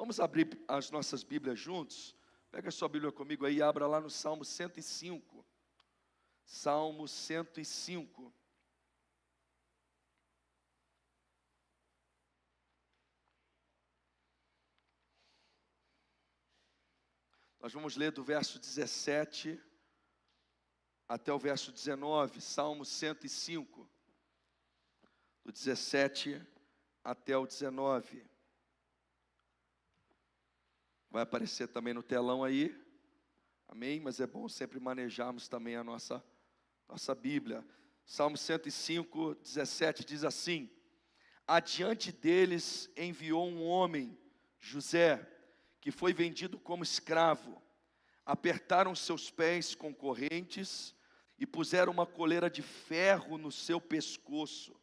Vamos abrir as nossas Bíblias juntos? Pega a sua Bíblia comigo aí e abra lá no Salmo 105. Salmo 105. Nós vamos ler do verso 17 até o verso 19, Salmo 105, do 17 até o 19. Vai aparecer também no telão aí, amém? Mas é bom sempre manejarmos também a nossa Bíblia. Salmo 105, 17 diz assim: adiante deles enviou um homem, José, que foi vendido como escravo. Apertaram seus pés com correntes e puseram uma coleira de ferro no seu pescoço,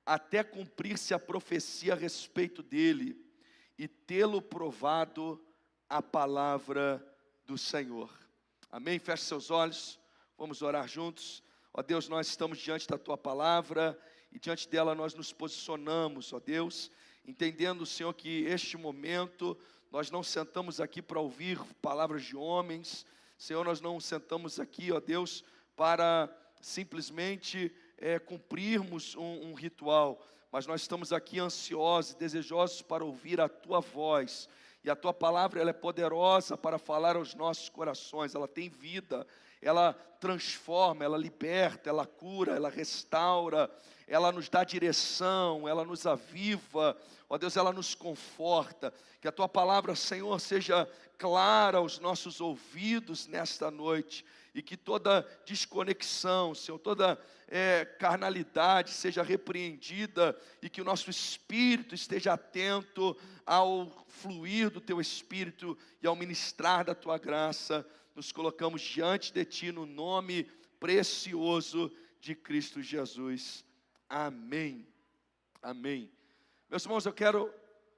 até cumprir-se a profecia a respeito dele e tê-lo provado a palavra do Senhor. Amém? Feche seus olhos, vamos orar juntos. Ó Deus, nós estamos diante da Tua palavra e diante dela nós nos posicionamos, ó Deus, entendendo, Senhor, que este momento nós não sentamos aqui para ouvir palavras de homens. Senhor, nós não sentamos aqui, ó Deus, para simplesmente cumprirmos um ritual, mas nós estamos aqui ansiosos e desejosos para ouvir a Tua voz. E a Tua palavra, ela é poderosa para falar aos nossos corações, ela tem vida, ela transforma, ela liberta, ela cura, ela restaura, ela nos dá direção, ela nos aviva, ó Deus, ela nos conforta. Que a Tua palavra, Senhor, seja clara aos nossos ouvidos nesta noite, e que toda desconexão, Senhor, toda carnalidade seja repreendida, e que o nosso espírito esteja atento ao fluir do Teu Espírito e ao ministrar da Tua graça. Nos colocamos diante de Ti no nome precioso de Cristo Jesus. Amém. Amém. Meus irmãos, eu quero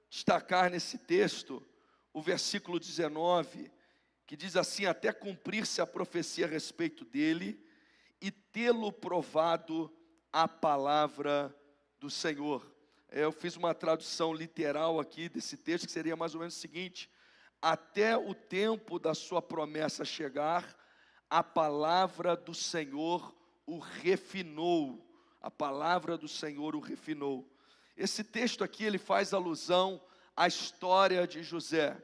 destacar nesse texto o versículo 19, que diz assim: até cumprir-se a profecia a respeito dele e tê-lo provado a palavra do Senhor. Eu fiz uma tradução literal aqui desse texto, que seria mais ou menos o seguinte: até o tempo da sua promessa chegar, a palavra do Senhor o refinou. A palavra do Senhor o refinou. Esse texto aqui, ele faz alusão à história de José.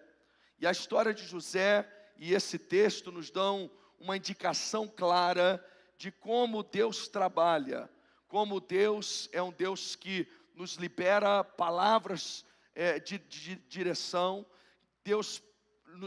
E a história de José e esse texto nos dão uma indicação clara de como Deus trabalha, como Deus é um Deus que nos libera palavras de direção. Deus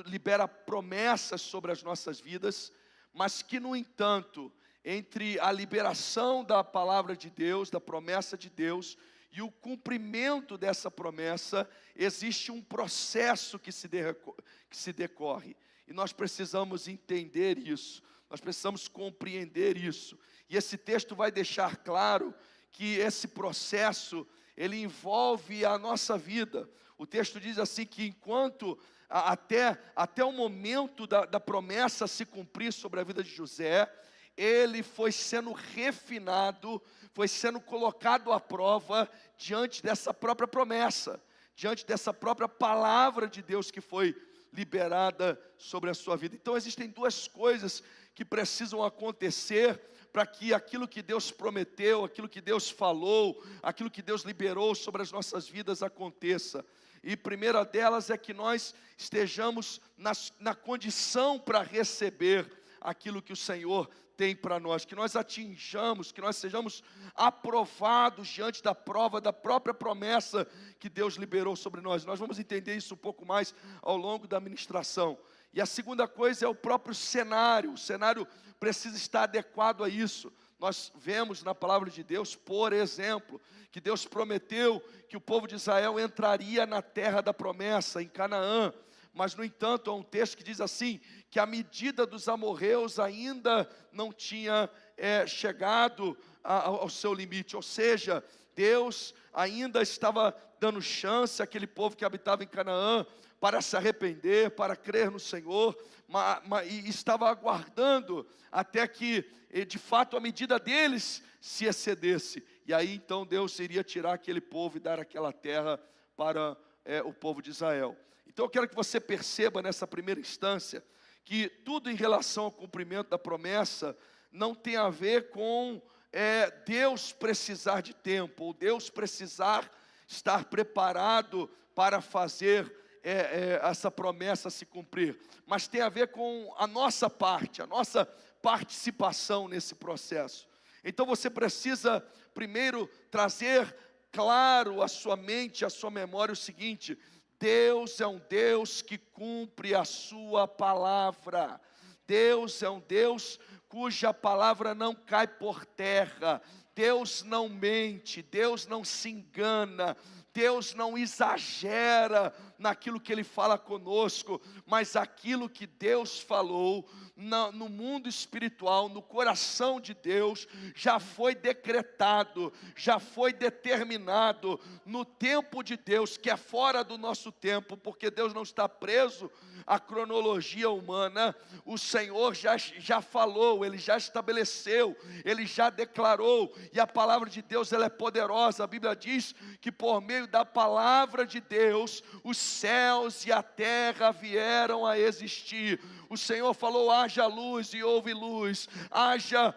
libera promessas sobre as nossas vidas, mas que, no entanto, entre a liberação da palavra de Deus, da promessa de Deus, e o cumprimento dessa promessa, existe um processo que se decorre. E nós precisamos entender isso, nós precisamos compreender isso. E esse texto vai deixar claro que esse processo, ele envolve a nossa vida. O texto diz assim que enquanto até o momento da promessa se cumprir sobre a vida de José, ele foi sendo refinado, foi sendo colocado à prova diante dessa própria promessa, diante dessa própria palavra de Deus que foi liberada sobre a sua vida. Então existem duas coisas que precisam acontecer para que aquilo que Deus prometeu, aquilo que Deus falou, aquilo que Deus liberou sobre as nossas vidas aconteça. E a primeira delas é que nós estejamos na condição para receber aquilo que o Senhor tem para nós, que nós atinjamos, que nós sejamos aprovados diante da prova da própria promessa que Deus liberou sobre nós. Nós vamos entender isso um pouco mais ao longo da ministração. E a segunda coisa é o próprio cenário. O cenário precisa estar adequado a isso. Nós vemos na palavra de Deus, por exemplo, que Deus prometeu que o povo de Israel entraria na terra da promessa, em Canaã. Mas, no entanto, há um texto que diz assim, que a medida dos amorreus ainda não tinha chegado ao seu limite. Ou seja, Deus ainda estava dando chance àquele povo que habitava em Canaã para se arrepender, para crer no Senhor, e estava aguardando até que, de fato, a medida deles se excedesse. E aí, então, Deus iria tirar aquele povo e dar aquela terra para o povo de Israel. Então eu quero que você perceba nessa primeira instância, que tudo em relação ao cumprimento da promessa, não tem a ver com Deus precisar de tempo, ou Deus precisar estar preparado para fazer essa promessa se cumprir, mas tem a ver com a nossa parte, a nossa participação nesse processo. Então você precisa primeiro trazer claro à sua mente, à sua memória o seguinte: Deus é um Deus que cumpre a sua palavra. Deus é um Deus cuja palavra não cai por terra. Deus não mente, Deus não se engana, Deus não exagera naquilo que Ele fala conosco, mas aquilo que Deus falou no mundo espiritual, no coração de Deus, já foi decretado, já foi determinado no tempo de Deus, que é fora do nosso tempo, porque Deus não está preso à cronologia humana. O Senhor já falou, Ele já estabeleceu, Ele já declarou, e a palavra de Deus ela é poderosa. A Bíblia diz que por meio da palavra de Deus, os céus e a terra vieram a existir. O Senhor falou: haja luz e houve luz, haja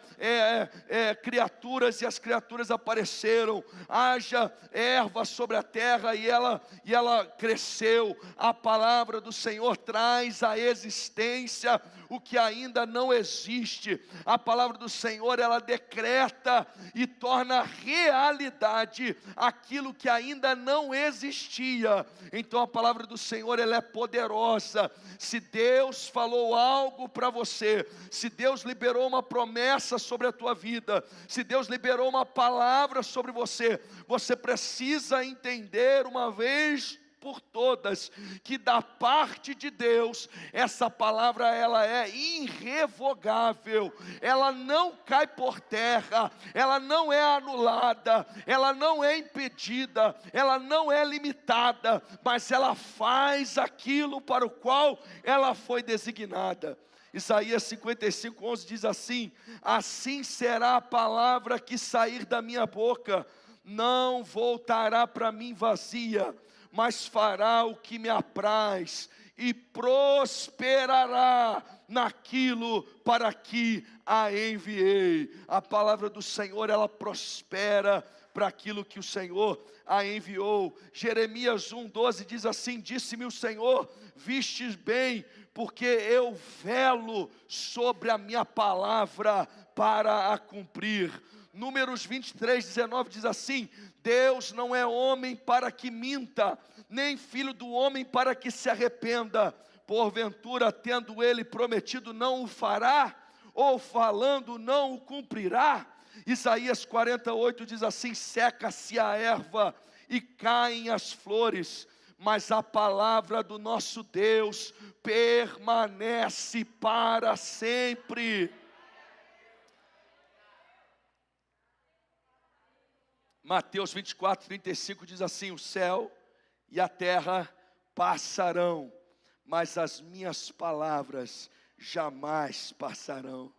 criaturas e as criaturas apareceram, haja erva sobre a terra e ela cresceu. A palavra do Senhor traz à existência o que ainda não existe. A palavra do Senhor ela decreta e torna realidade aquilo que ainda não existia. Então a palavra do Senhor ela é poderosa. Se Deus falou algo para você, se Deus liberou uma promessa sobre a tua vida, se Deus liberou uma palavra sobre você, você precisa entender uma vez por todas, que da parte de Deus, essa palavra ela é irrevogável, ela não cai por terra, ela não é anulada, ela não é impedida, ela não é limitada, mas ela faz aquilo para o qual ela foi designada. Isaías 55:11 diz assim: assim será a palavra que sair da minha boca, não voltará para mim vazia, mas fará o que me apraz e prosperará naquilo para que a enviei. A palavra do Senhor ela prospera para aquilo que o Senhor a enviou. Jeremias 1:12 diz assim: disse-me o Senhor, vistes bem, porque eu velo sobre a minha palavra para a cumprir. Números 23:19 diz assim: Deus não é homem para que minta, nem filho do homem para que se arrependa. Porventura, tendo ele prometido, não o fará? Ou falando, não o cumprirá? Isaías 48 diz assim: seca-se a erva e caem as flores, mas a palavra do nosso Deus permanece para sempre. Mateus 24:35 diz assim: o céu e a terra passarão, mas as minhas palavras jamais passarão.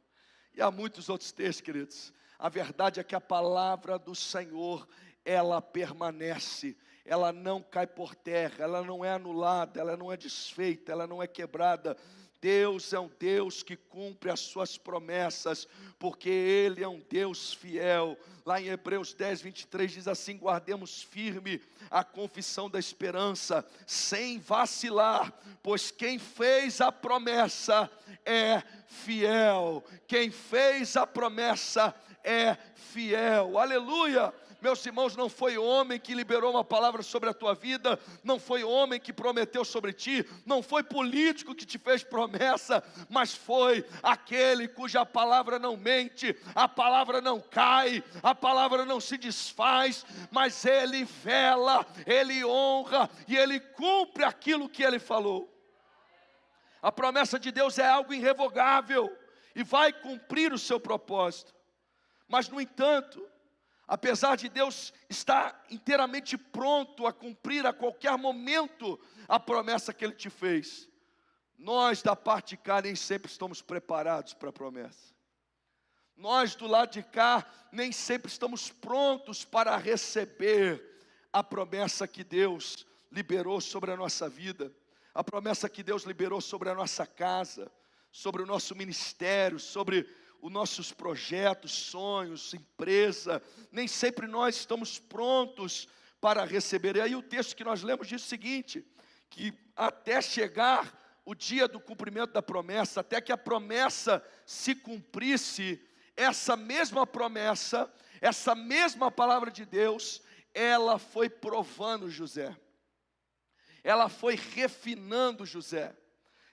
E há muitos outros textos, queridos. A verdade é que a palavra do Senhor, ela permanece, ela não cai por terra, ela não é anulada, ela não é desfeita, ela não é quebrada. Deus é um Deus que cumpre as suas promessas, porque Ele é um Deus fiel. Lá em Hebreus 10:23 diz assim: guardemos firme a confissão da esperança, sem vacilar, pois quem fez a promessa é fiel. Quem fez a promessa é fiel. Aleluia! Meus irmãos, não foi homem que liberou uma palavra sobre a tua vida, não foi homem que prometeu sobre ti, não foi político que te fez promessa, mas foi aquele cuja palavra não mente, a palavra não cai, a palavra não se desfaz, mas ele vela, ele honra e ele cumpre aquilo que ele falou. A promessa de Deus é algo irrevogável e vai cumprir o seu propósito. Mas, no entanto, apesar de Deus estar inteiramente pronto a cumprir a qualquer momento a promessa que Ele te fez, nós da parte de cá nem sempre estamos preparados para a promessa. Nós do lado de cá nem sempre estamos prontos para receber a promessa que Deus liberou sobre a nossa vida. a promessa que Deus liberou sobre a nossa casa, sobre o nosso ministério, sobre os nossos projetos, sonhos, empresa. Nem sempre nós estamos prontos para receber. E aí o texto que nós lemos diz o seguinte, que até chegar o dia do cumprimento da promessa, até que a promessa se cumprisse, essa mesma promessa, essa mesma palavra de Deus, ela foi provando José, ela foi refinando José.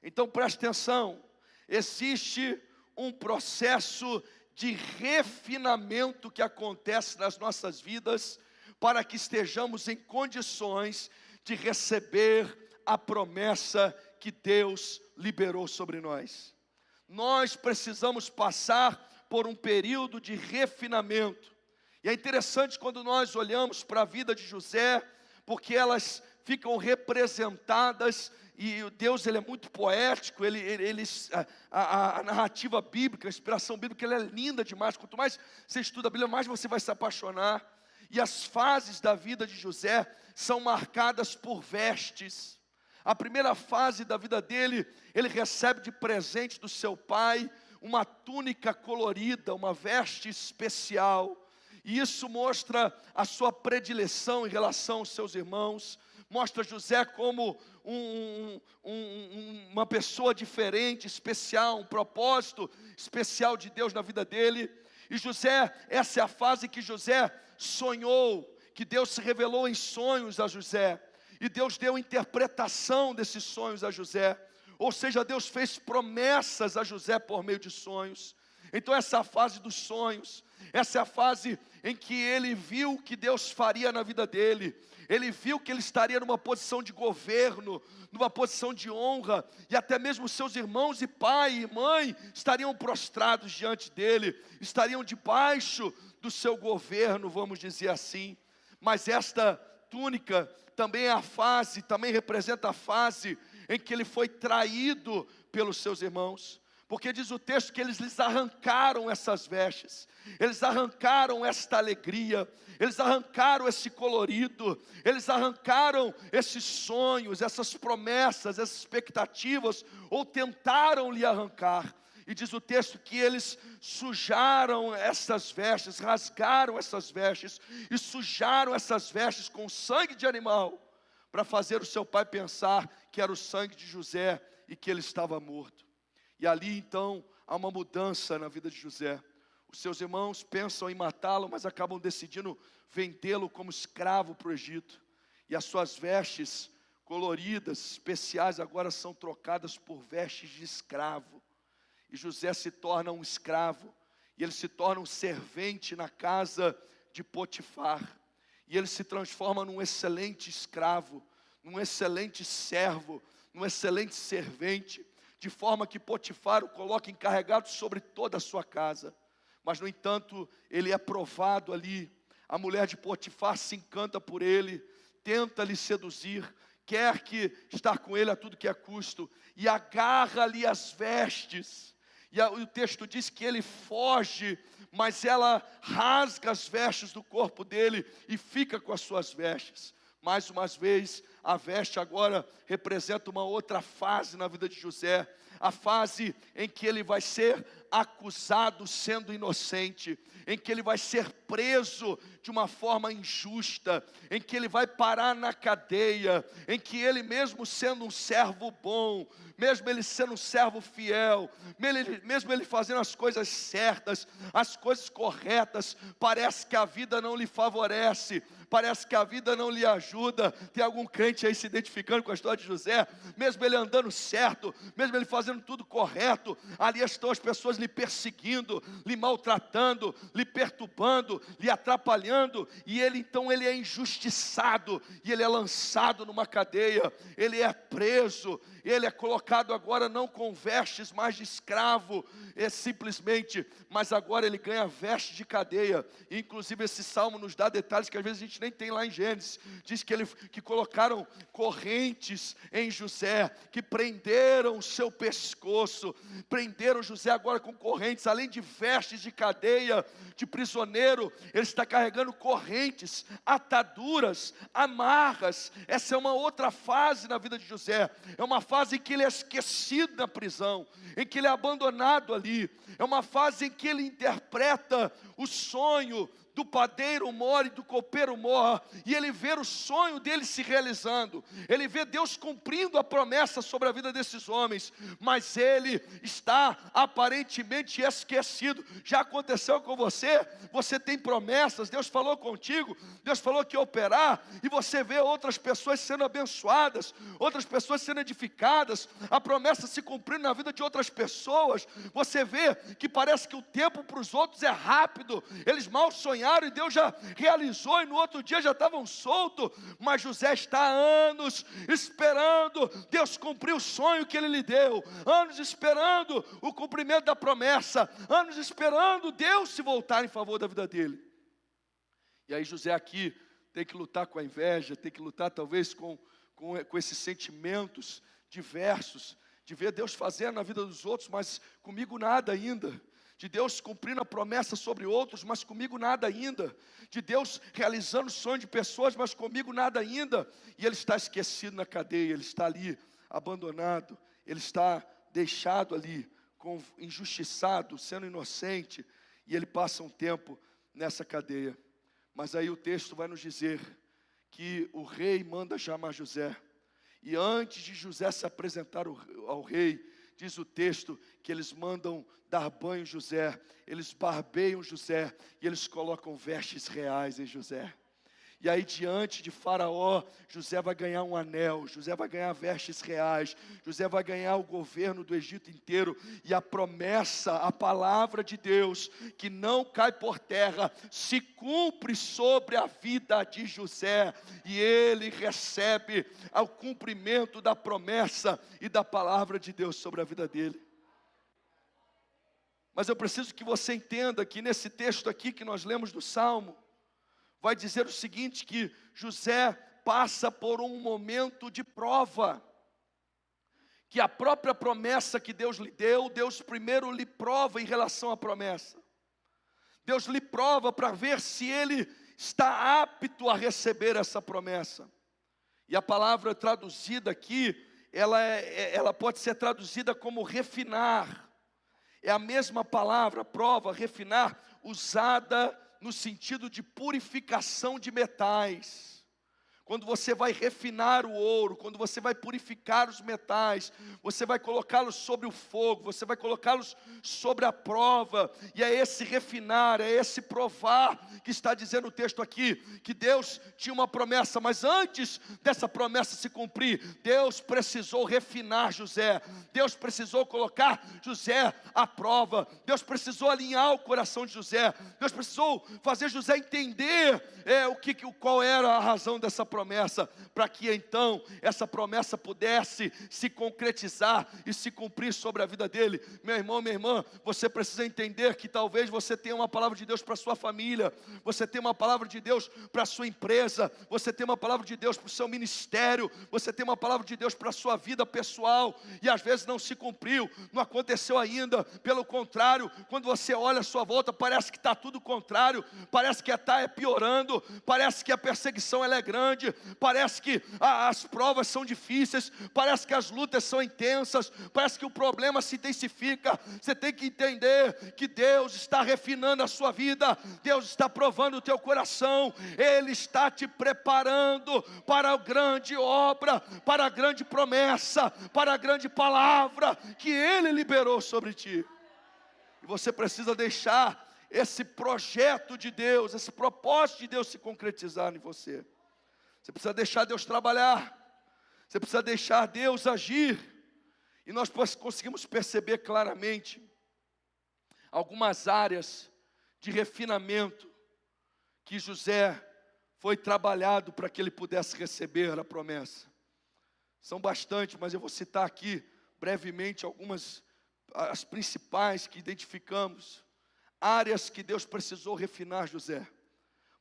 Então preste atenção, existe um processo de refinamento que acontece nas nossas vidas, para que estejamos em condições de receber a promessa que Deus liberou sobre nós. Nós precisamos passar por um período de refinamento. E é interessante quando nós olhamos para a vida de José, porque elas ficam representadas, e Deus ele é muito poético, a narrativa bíblica, a inspiração bíblica, ela é linda demais. Quanto mais você estuda a Bíblia, mais você vai se apaixonar. E as fases da vida de José são marcadas por vestes. A primeira fase da vida dele, ele recebe de presente do seu pai uma túnica colorida, uma veste especial. E isso mostra a sua predileção em relação aos seus irmãos. Mostra José como uma pessoa diferente, especial, um propósito especial de Deus na vida dele. E José, essa é a fase que José sonhou, que Deus se revelou em sonhos a José. E Deus deu interpretação desses sonhos a José. Ou seja, Deus fez promessas a José por meio de sonhos. Então essa é a fase dos sonhos. Essa é a fase em que ele viu o que Deus faria na vida dele. Ele viu que ele estaria numa posição de governo, numa posição de honra, e até mesmo seus irmãos e pai e mãe estariam prostrados diante dele, estariam debaixo do seu governo, vamos dizer assim. Mas esta túnica também é a fase, também representa a fase em que ele foi traído pelos seus irmãos. Porque diz o texto que eles lhes arrancaram essas vestes, eles arrancaram esta alegria, eles arrancaram esse colorido, eles arrancaram esses sonhos, essas promessas, essas expectativas, ou tentaram lhe arrancar. E diz o texto que eles sujaram essas vestes, rasgaram essas vestes, e sujaram essas vestes com sangue de animal, para fazer o seu pai pensar que era o sangue de José e que ele estava morto. E ali então há uma mudança na vida de José. Os seus irmãos pensam em matá-lo, mas acabam decidindo vendê-lo como escravo para o Egito. E as suas vestes coloridas, especiais, agora são trocadas por vestes de escravo. E José se torna um escravo, e ele se torna um servente na casa de Potifar. E ele se transforma num excelente escravo, num excelente servo, num excelente servente, de forma que Potifar o coloca encarregado sobre toda a sua casa. Mas no entanto, ele é provado ali. A mulher de Potifar se encanta por ele, tenta lhe seduzir, quer que estar com ele a tudo que é custo, e agarra-lhe as vestes. E o texto diz que ele foge, mas ela rasga as vestes do corpo dele e fica com as suas vestes. Mais uma vez, a veste agora representa uma outra fase na vida de José. A fase em que ele vai ser acusado sendo inocente, em que ele vai ser preso de uma forma injusta, em que ele vai parar na cadeia, em que ele mesmo sendo um servo bom, mesmo ele sendo um servo fiel, mesmo ele fazendo as coisas certas, as coisas corretas, parece que a vida não lhe favorece, parece que a vida não lhe ajuda. Tem algum crente aí se identificando com a história de José? Mesmo ele andando certo, mesmo ele fazendo tudo correto, ali estão as pessoas lhe perseguindo, lhe maltratando, lhe perturbando, lhe atrapalhando, e ele então ele é injustiçado, e ele é lançado numa cadeia, ele é preso, ele é colocado agora não com vestes mais de escravo, simplesmente, mas agora ele ganha vestes de cadeia. E inclusive esse salmo nos dá detalhes que às vezes a gente nem tem lá em Gênesis. Diz que colocaram colocaram correntes em José, que prenderam o seu pescoço, prenderam José agora com correntes, além de vestes de cadeia, de prisioneiro, ele está carregando correntes, ataduras, amarras. Essa é uma outra fase na vida de José, é uma fase em que ele é esquecido na prisão, em que ele é abandonado ali, é uma fase em que ele interpreta o sonho do padeiro mor e do copeiro mor, e ele vê o sonho dele se realizando, ele vê Deus cumprindo a promessa sobre a vida desses homens, mas ele está aparentemente esquecido. Já aconteceu com você? Você tem promessas, Deus falou contigo, Deus falou que ia operar, e você vê outras pessoas sendo abençoadas, outras pessoas sendo edificadas, a promessa se cumprindo na vida de outras pessoas. Você vê que parece que o tempo para os outros é rápido, eles mal sonharam e Deus já realizou, e no outro dia já estavam soltos, mas José está há anos esperando Deus cumprir o sonho que ele lhe deu, anos esperando o cumprimento da promessa, anos esperando Deus se voltar em favor da vida dele. E aí José aqui tem que lutar com a inveja, tem que lutar talvez com esses sentimentos diversos, de ver Deus fazendo na vida dos outros, mas comigo nada ainda. De Deus cumprindo a promessa sobre outros, mas comigo nada ainda. De Deus realizando o sonho de pessoas, mas comigo nada ainda. E ele está esquecido na cadeia, ele está ali abandonado, ele está deixado ali, injustiçado, sendo inocente, e ele passa um tempo nessa cadeia. Mas aí o texto vai nos dizer que o rei manda chamar José, e antes de José se apresentar ao rei, diz o texto que eles mandam dar banho em José, eles barbeiam José, e eles colocam vestes reais em José. E aí diante de Faraó, José vai ganhar um anel, José vai ganhar vestes reais, José vai ganhar o governo do Egito inteiro, e a promessa, a palavra de Deus, que não cai por terra, se cumpre sobre a vida de José, e ele recebe o cumprimento da promessa e da palavra de Deus sobre a vida dele. Mas eu preciso que você entenda que nesse texto aqui que nós lemos do Salmo, vai dizer o seguinte, que José passa por um momento de prova, que a própria promessa que Deus lhe deu, Deus primeiro lhe prova em relação à promessa. Deus lhe prova para ver se ele está apto a receber essa promessa. E a palavra traduzida aqui, ela pode ser traduzida como refinar. É a mesma palavra, prova, refinar, usada no sentido de purificação de metais. Quando você vai refinar o ouro, quando você vai purificar os metais, você vai colocá-los sobre o fogo, você vai colocá-los sobre a prova, e é esse refinar, é esse provar, que está dizendo o texto aqui, que Deus tinha uma promessa, mas antes dessa promessa se cumprir, Deus precisou refinar José, Deus precisou colocar José à prova, Deus precisou alinhar o coração de José, Deus precisou fazer José entender qual era a razão dessa promessa, para que então essa promessa pudesse se concretizar e se cumprir sobre a vida dele. Meu irmão, minha irmã, você precisa entender que talvez você tenha uma palavra de Deus para a sua família, você tenha uma palavra de Deus para a sua empresa, você tenha uma palavra de Deus para o seu ministério, você tem uma palavra de Deus para a sua vida pessoal, e às vezes não se cumpriu, não aconteceu ainda. Pelo contrário, quando você olha à sua volta, parece que está tudo contrário, parece que está piorando, parece que a perseguição ela é grande, parece que as provas são difíceis, parece que as lutas são intensas, parece que o problema se intensifica. Você tem que entender que Deus está refinando a sua vida, Deus está provando o teu coração, Ele está te preparando para a grande obra, para a grande promessa, para a grande palavra que Ele liberou sobre ti. E você precisa deixar esse projeto de Deus, esse propósito de Deus se concretizar em você. Você precisa deixar Deus trabalhar, você precisa deixar Deus agir, e nós conseguimos perceber claramente algumas áreas de refinamento que José foi trabalhado para que ele pudesse receber a promessa. São bastante, mas eu vou citar aqui brevemente algumas, as principais que identificamos, áreas que Deus precisou refinar José,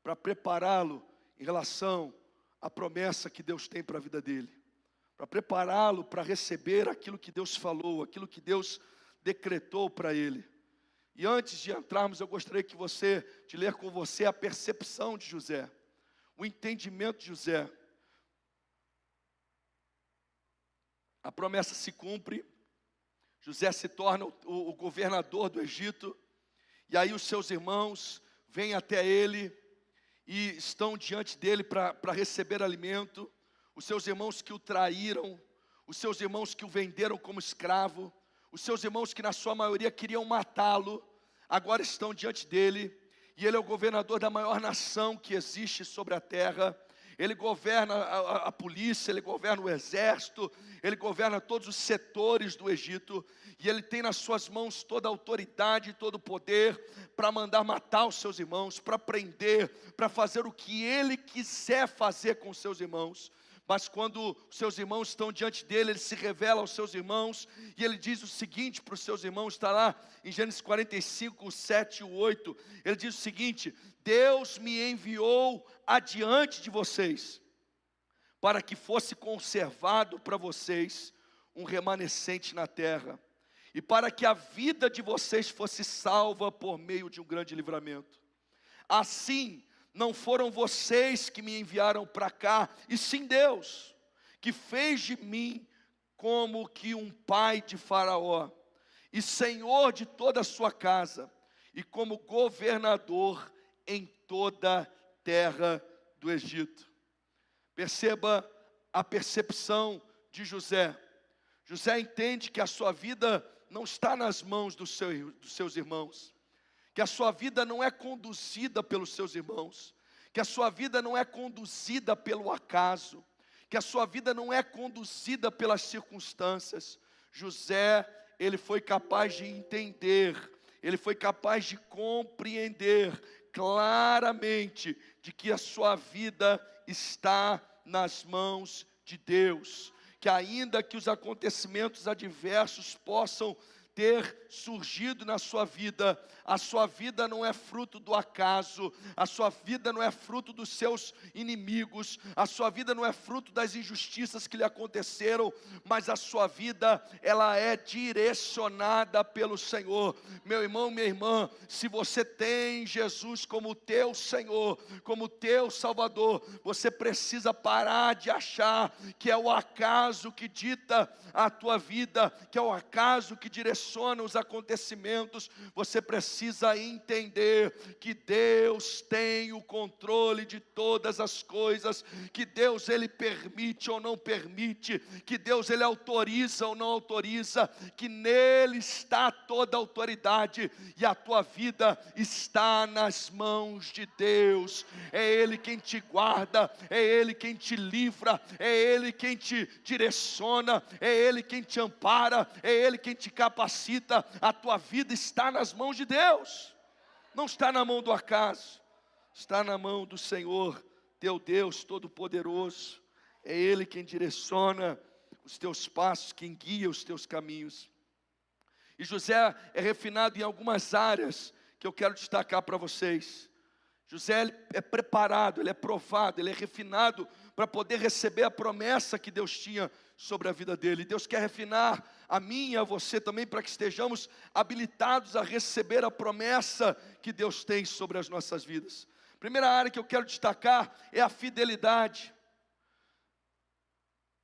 para prepará-lo em relação a promessa que Deus tem para a vida dele, para prepará-lo para receber aquilo que Deus falou, aquilo que Deus decretou para ele. E antes de entrarmos, eu gostaria de ler com você a percepção de José, o entendimento de José. A promessa se cumpre, José se torna o governador do Egito, e aí os seus irmãos vêm até ele e estão diante dele para receber alimento. Os seus irmãos que o traíram, os seus irmãos que o venderam como escravo, os seus irmãos que na sua maioria queriam matá-lo, agora estão diante dele, e ele é o governador da maior nação que existe sobre a terra. Ele governa a polícia, ele governa o exército, ele governa todos os setores do Egito, e ele tem nas suas mãos toda a autoridade, todo o poder para mandar matar os seus irmãos, para prender, para fazer o que ele quiser fazer com os seus irmãos. Mas quando os seus irmãos estão diante dele, ele se revela aos seus irmãos, e ele diz o seguinte para os seus irmãos, está lá em Gênesis 45, 7 e 8, ele diz o seguinte: Deus me enviou adiante de vocês, para que fosse conservado para vocês um remanescente na terra, e para que a vida de vocês fosse salva por meio de um grande livramento. Assim, não foram vocês que me enviaram para cá, e sim Deus, que fez de mim como que um pai de Faraó, e senhor de toda a sua casa, e como governador em toda a terra do Egito. Perceba a percepção de José. José entende que a sua vida não está nas mãos dos seus irmãos, que a sua vida não é conduzida pelos seus irmãos, que a sua vida não é conduzida pelo acaso, que a sua vida não é conduzida pelas circunstâncias. José, ele foi capaz de entender, ele foi capaz de compreender claramente de que a sua vida está nas mãos de Deus, que ainda que os acontecimentos adversos possam ter surgido na sua vida, a sua vida não é fruto do acaso, a sua vida não é fruto dos seus inimigos, a sua vida não é fruto das injustiças que lhe aconteceram, mas a sua vida, ela é direcionada pelo Senhor. Meu irmão, minha irmã, se você tem Jesus como teu Senhor, como teu Salvador, você precisa parar de achar que é o acaso que dita a tua vida, que é o acaso que direciona os acontecimentos. Você precisa entender que Deus tem o controle de todas as coisas, que Deus ele permite ou não permite, que Deus ele autoriza ou não autoriza, que nele está toda a autoridade, e a tua vida está nas mãos de Deus. É Ele quem te guarda, é Ele quem te livra, é Ele quem te direciona, é Ele quem te ampara, é Ele quem te capacita. A tua vida está nas mãos de Deus, não está na mão do acaso, está na mão do Senhor, teu Deus Todo-Poderoso. É Ele quem direciona os teus passos, quem guia os teus caminhos. E José é refinado em algumas áreas que eu quero destacar para vocês. José ele é preparado, ele é provado, ele é refinado para poder receber a promessa que Deus tinha sobre a vida dele. Deus quer refinar a mim e a você também, para que estejamos habilitados a receber a promessa que Deus tem sobre as nossas vidas. Primeira área que eu quero destacar é a fidelidade.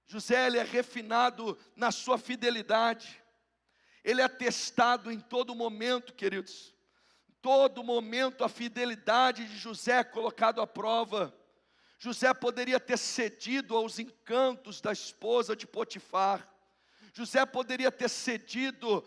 José ele é refinado na sua fidelidade. Ele é testado em todo momento, queridos. Em todo momento a fidelidade de José é colocada à prova. José poderia ter cedido aos encantos da esposa de Potifar. José poderia ter cedido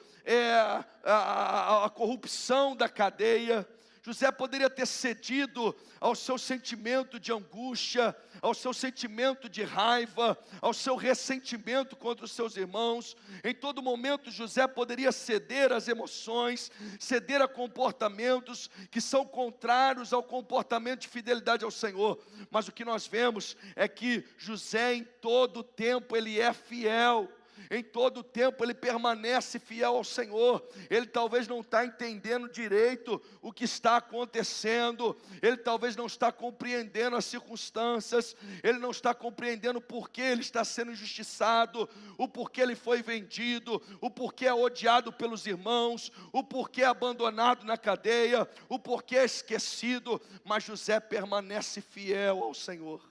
a corrupção da cadeia. José poderia ter cedido ao seu sentimento de angústia, ao seu sentimento de raiva, ao seu ressentimento contra os seus irmãos. Em todo momento José poderia ceder às emoções, ceder a comportamentos que são contrários ao comportamento de fidelidade ao Senhor. Mas o que nós vemos é que José em todo tempo ele é fiel. Em todo tempo ele permanece fiel ao Senhor. Ele talvez não está entendendo direito o que está acontecendo. Ele talvez não está compreendendo as circunstâncias. Ele não está compreendendo o porquê ele está sendo injustiçado, o porquê ele foi vendido, o porquê é odiado pelos irmãos, o porquê é abandonado na cadeia, o porquê é esquecido. Mas José permanece fiel ao Senhor.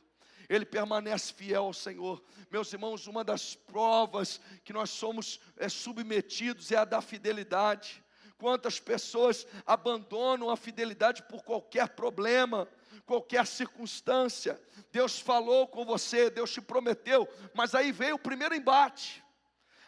Ele permanece fiel ao Senhor. Meus irmãos, uma das provas que nós somos submetidos é a da fidelidade. Quantas pessoas abandonam a fidelidade por qualquer problema, qualquer circunstância. Deus falou com você, Deus te prometeu, mas aí veio o primeiro embate,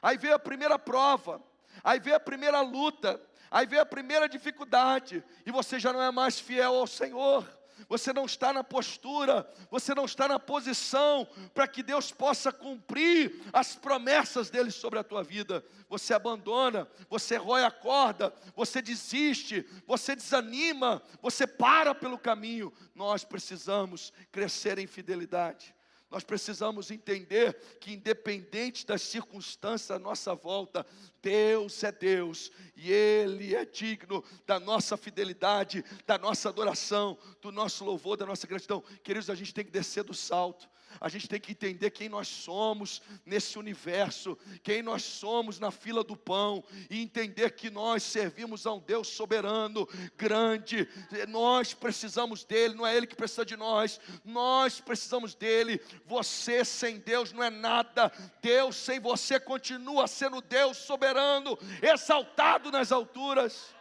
aí veio a primeira prova, aí veio a primeira luta, aí veio a primeira dificuldade, e você já não é mais fiel ao Senhor. Você não está na postura, você não está na posição para que Deus possa cumprir as promessas dele sobre a tua vida. Você abandona, você rói a corda, você desiste, você desanima, você para pelo caminho. Nós precisamos crescer em fidelidade. Nós precisamos entender que independente das circunstâncias à nossa volta, Deus é Deus e Ele é digno da nossa fidelidade, da nossa adoração, do nosso louvor, da nossa gratidão. Queridos, a gente tem que descer do salto. A gente tem que entender quem nós somos nesse universo, quem nós somos na fila do pão, e entender que nós servimos a um Deus soberano, grande. Nós precisamos dele, não é ele que precisa de nós, nós precisamos dele. Você sem Deus não é nada, Deus sem você continua sendo Deus soberano, exaltado nas alturas.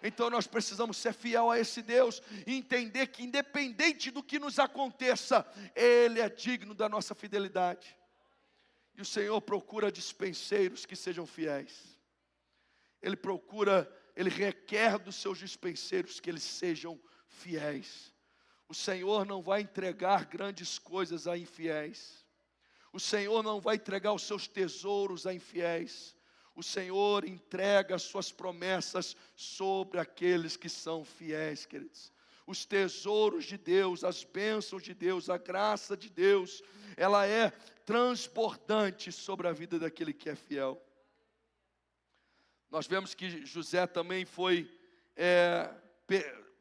Então nós precisamos ser fiel a esse Deus e entender que independente do que nos aconteça, Ele é digno da nossa fidelidade. E o Senhor procura dispenseiros que sejam fiéis. Ele requer dos seus dispenseiros que eles sejam fiéis. O Senhor não vai entregar grandes coisas a infiéis. O Senhor não vai entregar os seus tesouros a infiéis. O Senhor entrega as suas promessas sobre aqueles que são fiéis, queridos. Os tesouros de Deus, as bênçãos de Deus, a graça de Deus, ela é transbordante sobre a vida daquele que é fiel. Nós vemos que José também foi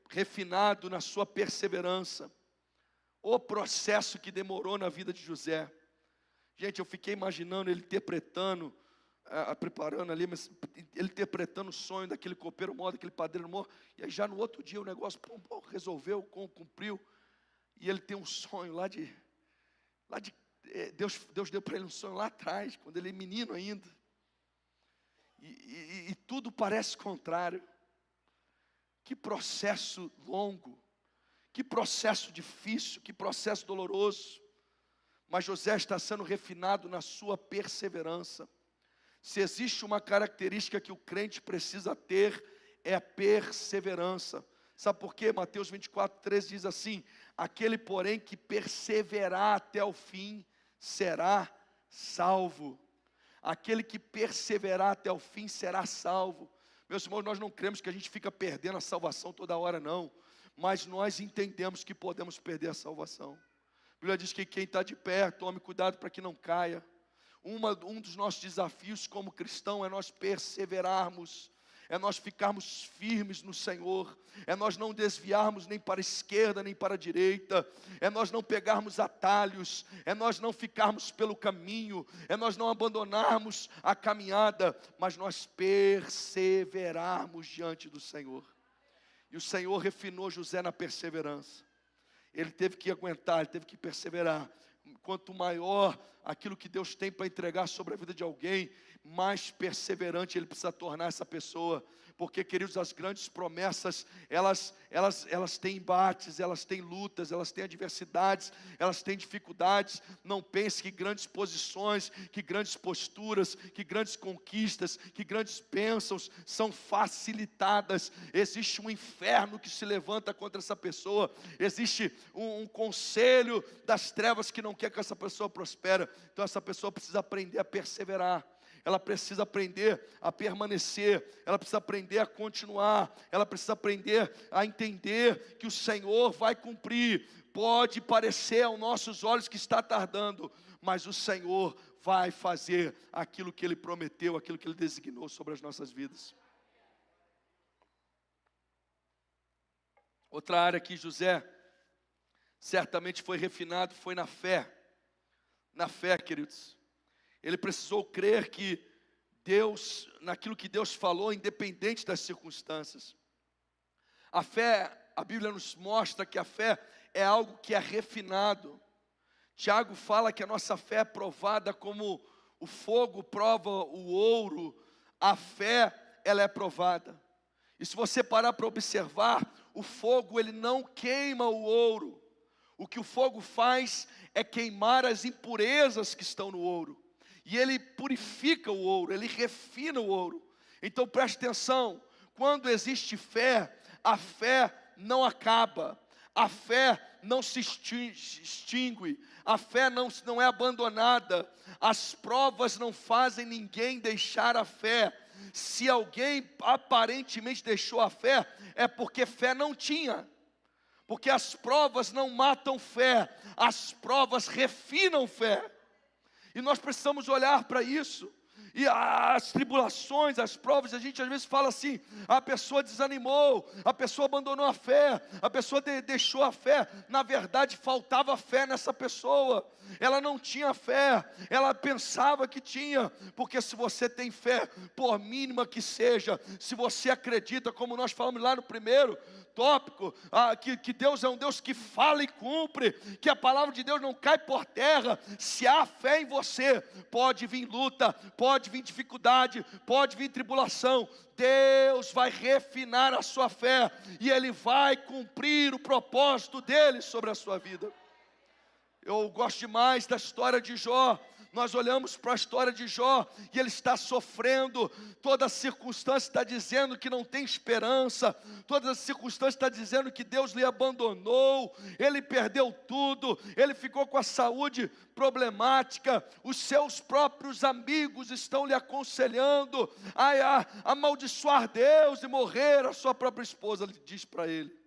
refinado na sua perseverança. O processo que demorou na vida de José. Gente, eu fiquei imaginando ele interpretando, preparando ali, mas ele interpretando o sonho daquele copeiro mor, daquele padeiro mor, e aí já no outro dia o negócio resolveu, cumpriu, e ele tem um sonho Deus deu para ele um sonho lá atrás, quando ele é menino ainda, e tudo parece contrário. Que processo longo, que processo difícil, que processo doloroso, mas José está sendo refinado na sua perseverança. Se existe uma característica que o crente precisa ter, é a perseverança. Sabe por quê? Mateus 24:13 diz assim: aquele, porém, que perseverar até o fim, será salvo. Aquele que perseverar até o fim, será salvo. Meus irmãos, nós não cremos que a gente fica perdendo a salvação toda hora, não. Mas nós entendemos que podemos perder a salvação. A Bíblia diz que quem está de pé, tome cuidado para que não caia. Um dos nossos desafios como cristão é nós perseverarmos, é nós ficarmos firmes no Senhor, é nós não desviarmos nem para a esquerda nem para a direita, é nós não pegarmos atalhos, é nós não ficarmos pelo caminho, é nós não abandonarmos a caminhada, mas nós perseverarmos diante do Senhor. E o Senhor refinou José na perseverança. Ele teve que aguentar, ele teve que perseverar. Quanto maior aquilo que Deus tem para entregar sobre a vida de alguém, mais perseverante ele precisa tornar essa pessoa. Porque, queridos, as grandes promessas, elas têm embates, elas têm lutas, elas têm adversidades, elas têm dificuldades. Não pense que grandes posições, que grandes posturas, que grandes conquistas, que grandes bênçãos são facilitadas. Existe um inferno que se levanta contra essa pessoa. Existe um conselho das trevas que não quer que essa pessoa prospere. Então essa pessoa precisa aprender a perseverar. Ela precisa aprender a permanecer, ela precisa aprender a continuar, ela precisa aprender a entender que o Senhor vai cumprir. Pode parecer aos nossos olhos que está tardando, mas o Senhor vai fazer aquilo que Ele prometeu, aquilo que Ele designou sobre as nossas vidas. Outra área que José certamente foi refinado foi na fé. Na fé, queridos. Ele precisou crer que Deus, naquilo que Deus falou, independente das circunstâncias. A fé, a Bíblia nos mostra que a fé é algo que é refinado. Tiago fala que a nossa fé é provada como o fogo prova o ouro, a fé, ela é provada. E se você parar para observar, o fogo, ele não queima o ouro. O que o fogo faz é queimar as impurezas que estão no ouro. E ele purifica o ouro, ele refina o ouro. Então preste atenção, quando existe fé, a fé não acaba, a fé não se extingue, a fé não é abandonada, as provas não fazem ninguém deixar a fé. Se alguém aparentemente deixou a fé, é porque fé não tinha. Porque as provas não matam fé, as provas refinam fé. E nós precisamos olhar para isso. E as tribulações, as provas, a gente às vezes fala assim, a pessoa desanimou, a pessoa abandonou a fé, a pessoa deixou a fé. Na verdade faltava fé nessa pessoa, ela não tinha fé, ela pensava que tinha. Porque se você tem fé, por mínima que seja, se você acredita, como nós falamos lá no primeiro tópico, que Deus é um Deus que fala e cumpre, que a palavra de Deus não cai por terra. Se há fé em você, pode vir luta, pode vir dificuldade, pode vir tribulação, Deus vai refinar a sua fé, e Ele vai cumprir o propósito dEle sobre a sua vida. Eu gosto demais da história de Jó. Nós olhamos para a história de Jó, e ele está sofrendo, toda a circunstância está dizendo que não tem esperança, toda a circunstância está dizendo que Deus lhe abandonou, ele perdeu tudo, ele ficou com a saúde problemática, os seus próprios amigos estão lhe aconselhando a amaldiçoar Deus e morrer. A sua própria esposa diz para ele.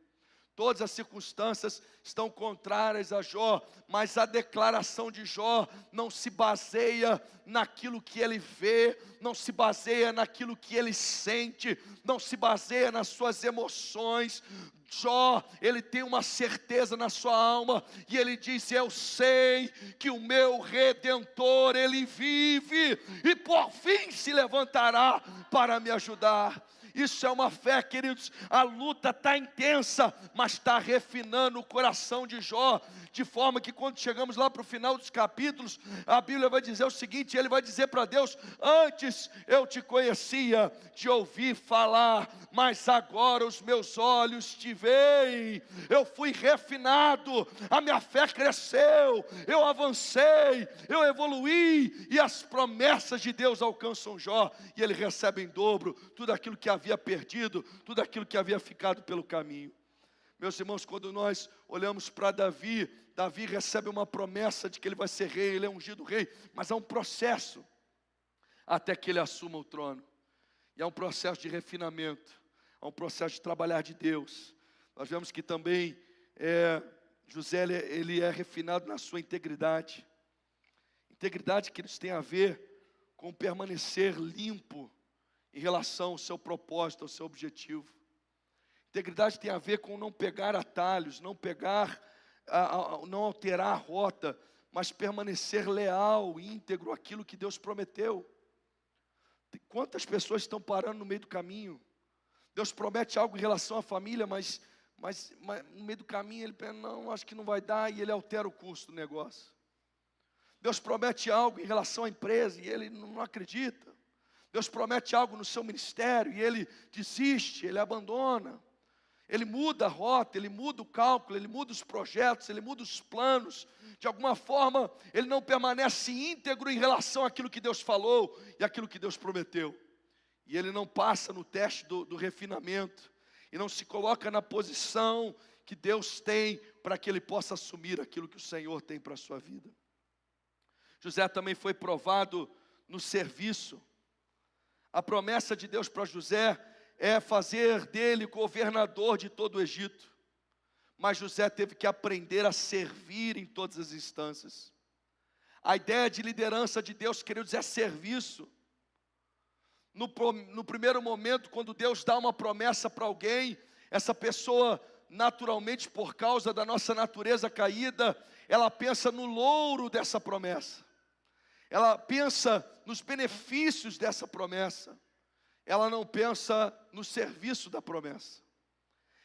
Todas as circunstâncias estão contrárias a Jó, mas a declaração de Jó não se baseia naquilo que ele vê, não se baseia naquilo que ele sente, não se baseia nas suas emoções. Jó, ele tem uma certeza na sua alma, e ele diz: eu sei que o meu Redentor, ele vive, e por fim se levantará para me ajudar. Isso é uma fé, queridos. A luta está intensa, mas está refinando o coração de Jó, de forma que quando chegamos lá para o final dos capítulos, a Bíblia vai dizer o seguinte, ele vai dizer para Deus: antes eu te conhecia de ouvir falar, mas agora os meus olhos te veem. Eu fui refinado, a minha fé cresceu, eu avancei, eu evoluí, e as promessas de Deus alcançam Jó, e ele recebe em dobro tudo aquilo que havia perdido, tudo aquilo que havia ficado pelo caminho. Meus irmãos, quando nós olhamos para Davi, Davi recebe uma promessa de que ele vai ser rei, ele é ungido rei, mas há um processo até que ele assuma o trono, e há um processo de refinamento, há um processo de trabalhar de Deus. Nós vemos que também José, ele é refinado na sua integridade, que nos tem a ver com permanecer limpo em relação ao seu propósito, ao seu objetivo. Integridade tem a ver com não pegar atalhos, não alterar a rota, mas permanecer leal, íntegro àquilo que Deus prometeu. Quantas pessoas estão parando no meio do caminho? Deus promete algo em relação à família, mas no meio do caminho ele pensa: não, acho que não vai dar, e ele altera o curso do negócio. Deus promete algo em relação à empresa e ele não acredita. Deus promete algo no seu ministério e ele desiste, ele abandona. Ele muda a rota, ele muda o cálculo, ele muda os projetos, ele muda os planos. De alguma forma, ele não permanece íntegro em relação àquilo que Deus falou e àquilo que Deus prometeu. E ele não passa no teste do refinamento, e não se coloca na posição que Deus tem para que ele possa assumir aquilo que o Senhor tem para a sua vida. José também foi provado no serviço. A promessa de Deus para José é fazer dele governador de todo o Egito. Mas José teve que aprender a servir em todas as instâncias. A ideia de liderança de Deus, queridos, é serviço. No primeiro momento, quando Deus dá uma promessa para alguém, essa pessoa, naturalmente, por causa da nossa natureza caída, ela pensa no louro dessa promessa. Ela pensa nos benefícios dessa promessa. Ela não pensa no serviço da promessa.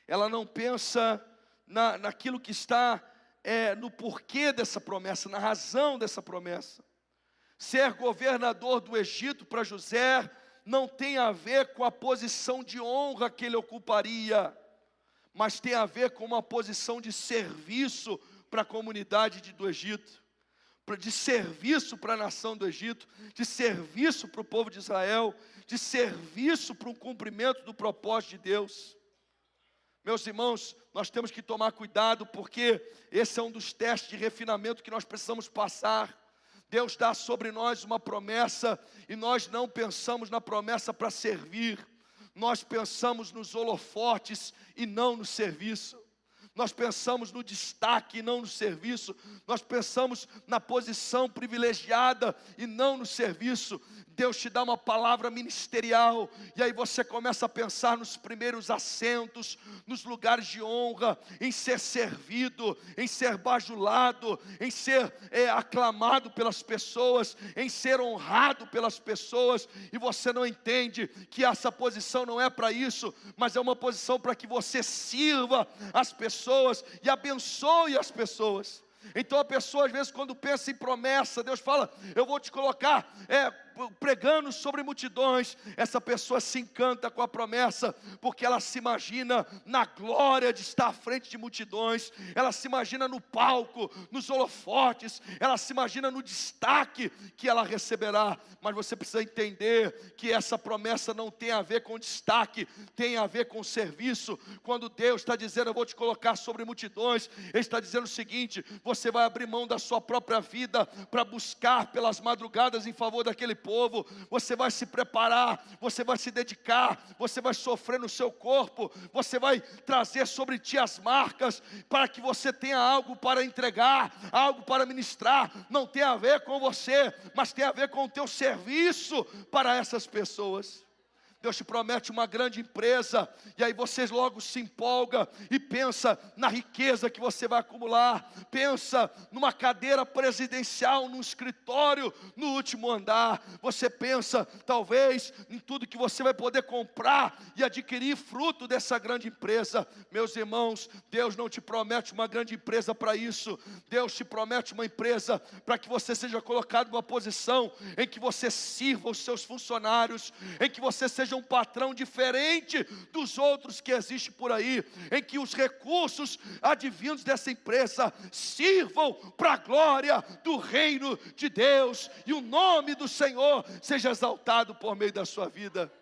Ela não pensa naquilo que está no porquê dessa promessa, na razão dessa promessa. Ser governador do Egito para José não tem a ver com a posição de honra que ele ocuparia, mas tem a ver com uma posição de serviço para a comunidade do Egito, de serviço para a nação do Egito, de serviço para o povo de Israel, de serviço para o cumprimento do propósito de Deus. Meus irmãos, nós temos que tomar cuidado, porque esse é um dos testes de refinamento que nós precisamos passar. Deus dá sobre nós uma promessa, e nós não pensamos na promessa para servir, nós pensamos nos holofotes e não no serviço. Nós pensamos no destaque e não no serviço. Nós pensamos na posição privilegiada e não no serviço. Deus te dá uma palavra ministerial, e aí você começa a pensar nos primeiros assentos, nos lugares de honra, em ser servido, em ser bajulado, em ser aclamado pelas pessoas, em ser honrado pelas pessoas, e você não entende que essa posição não é para isso, mas é uma posição para que você sirva as pessoas e abençoe as pessoas. Então a pessoa, às vezes, quando pensa em promessa, Deus fala: eu vou te colocar pregando sobre multidões. Essa pessoa se encanta com a promessa, porque ela se imagina na glória de estar à frente de multidões, ela se imagina no palco, nos holofotes, ela se imagina no destaque que ela receberá. Mas você precisa entender que essa promessa não tem a ver com destaque, tem a ver com serviço. Quando Deus está dizendo: eu vou te colocar sobre multidões, Ele está dizendo o seguinte: você vai abrir mão da sua própria vida para buscar pelas madrugadas em favor daquele povo. Você vai se preparar, você vai se dedicar, você vai sofrer no seu corpo, você vai trazer sobre ti as marcas, para que você tenha algo para entregar, algo para ministrar. Não tem a ver com você, mas tem a ver com o teu serviço para essas pessoas. Deus te promete uma grande empresa, e aí você logo se empolga e pensa na riqueza que você vai acumular, pensa numa cadeira presidencial, num escritório no último andar, você pensa talvez em tudo que você vai poder comprar e adquirir fruto dessa grande empresa. Meus irmãos, Deus não te promete uma grande empresa para isso. Deus te promete uma empresa para que você seja colocado numa posição em que você sirva os seus funcionários, em que você seja um patrão diferente dos outros que existem por aí, em que os recursos advindos dessa empresa sirvam para a glória do reino de Deus, e o nome do Senhor seja exaltado por meio da sua vida.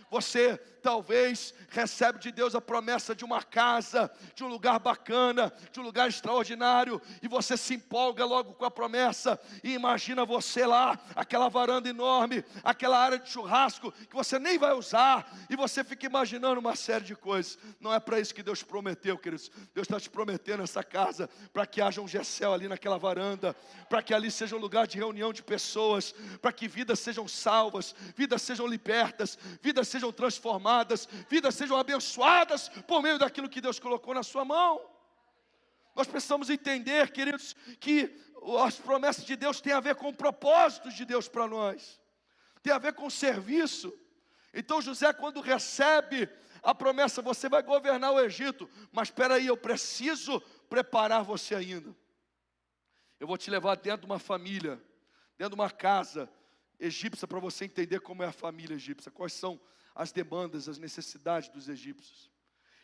Você talvez recebe de Deus a promessa de uma casa, de um lugar bacana, de um lugar extraordinário, e você se empolga logo com a promessa, e imagina você lá, aquela varanda enorme, aquela área de churrasco, que você nem vai usar, e você fica imaginando uma série de coisas. Não é para isso que Deus prometeu, queridos. Deus está te prometendo essa casa, para que haja um Gessel ali naquela varanda, para que ali seja um lugar de reunião de pessoas, para que vidas sejam salvas, vidas sejam libertas, vidas sejam transformadas, vidas sejam abençoadas por meio daquilo que Deus colocou na sua mão. Nós precisamos entender, queridos, que as promessas de Deus têm a ver com propósitos de Deus para nós, tem a ver com serviço. Então José, quando recebe a promessa: você vai governar o Egito, mas espera aí, eu preciso preparar você ainda. Eu vou te levar dentro de uma família, dentro de uma casa egípcia, para você entender como é a família egípcia, quais são as demandas, as necessidades dos egípcios.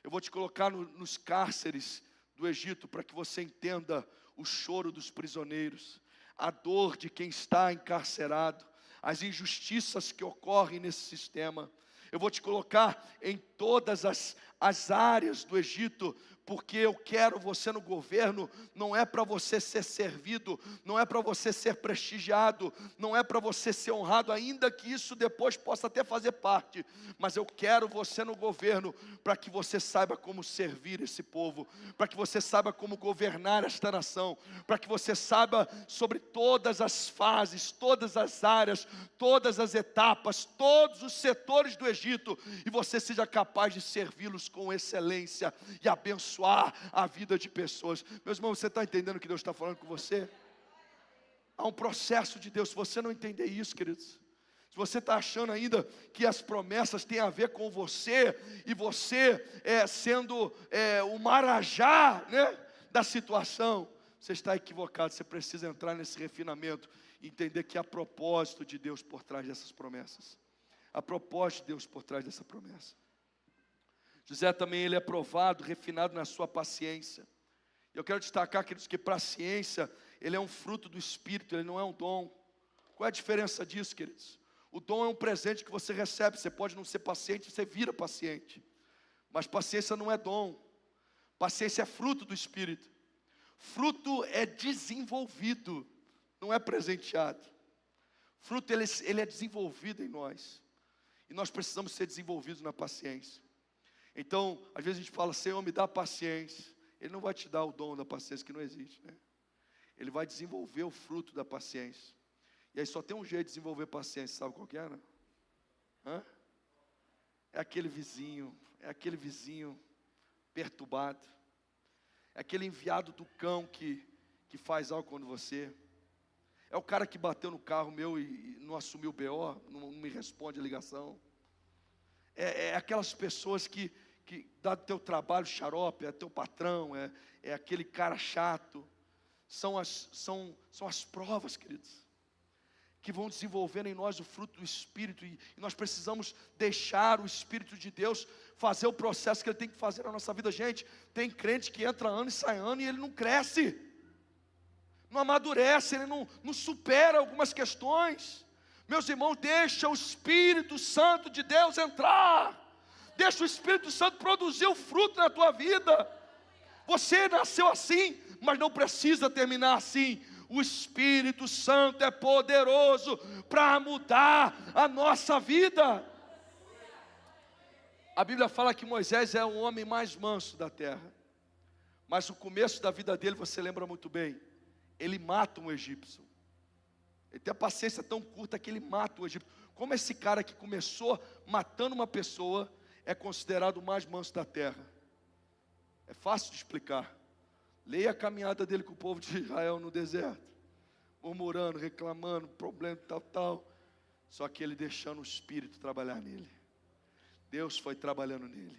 Eu vou te colocar nos cárceres do Egito, para que você entenda o choro dos prisioneiros, a dor de quem está encarcerado, as injustiças que ocorrem nesse sistema. Eu vou te colocar em todas as as áreas do Egito, porque eu quero você no governo, não é para você ser servido, não é para você ser prestigiado, não é para você ser honrado, ainda que isso depois possa até fazer parte, mas eu quero você no governo, para que você saiba como servir esse povo, para que você saiba como governar esta nação, para que você saiba sobre todas as fases, todas as áreas, todas as etapas, todos os setores do Egito, e você seja capaz de servi-los com excelência e abençoar a vida de pessoas. Meus irmãos, você está entendendo o que Deus está falando com você? Há um processo de Deus. Se você não entender isso, queridos, se você está achando ainda que as promessas têm a ver com você, e você sendo o marajá, né, da situação, você está equivocado. Você precisa entrar nesse refinamento e entender que há propósito de Deus por trás dessas promessas. Há propósito de Deus por trás dessa promessa. José também, ele é provado, refinado na sua paciência. Eu quero destacar, queridos, que paciência, ele é um fruto do Espírito, ele não é um dom. Qual é a diferença disso, queridos? O dom é um presente que você recebe. Você pode não ser paciente, você vira paciente. Mas paciência não é dom. Paciência é fruto do Espírito. Fruto é desenvolvido, não é presenteado. Fruto, ele é desenvolvido em nós. E nós precisamos ser desenvolvidos na paciência. Então, às vezes a gente fala, Senhor, me dá paciência. Ele não vai te dar o dom da paciência, que não existe, né? Ele vai desenvolver o fruto da paciência. E aí só tem um jeito de desenvolver paciência, sabe qual que é, né? É aquele vizinho perturbado. É aquele enviado do cão que faz algo quando você. É o cara que bateu no carro meu e não assumiu o BO, não me responde a ligação. É aquelas pessoas que dá do teu trabalho xarope, é teu patrão, é aquele cara chato. São as provas, queridos, que vão desenvolvendo em nós o fruto do Espírito, e nós precisamos deixar o Espírito de Deus fazer o processo que Ele tem que fazer na nossa vida. Gente, tem crente que entra ano e sai ano e ele não cresce, não amadurece, ele não supera algumas questões. Meus irmãos, deixa o Espírito Santo de Deus entrar, deixa o Espírito Santo produzir o fruto na tua vida. Você nasceu assim, mas não precisa terminar assim. O Espírito Santo é poderoso para mudar a nossa vida. A Bíblia fala que Moisés é o homem mais manso da terra, mas o começo da vida dele, você lembra muito bem, ele mata um egípcio. Ele tem a paciência tão curta que ele mata o egípcio. Como esse cara que começou matando uma pessoa é considerado o mais manso da terra? É fácil de explicar. Leia a caminhada dele com o povo de Israel no deserto, murmurando, reclamando, problema, tal. Só que ele deixando o Espírito trabalhar nele. Deus foi trabalhando nele.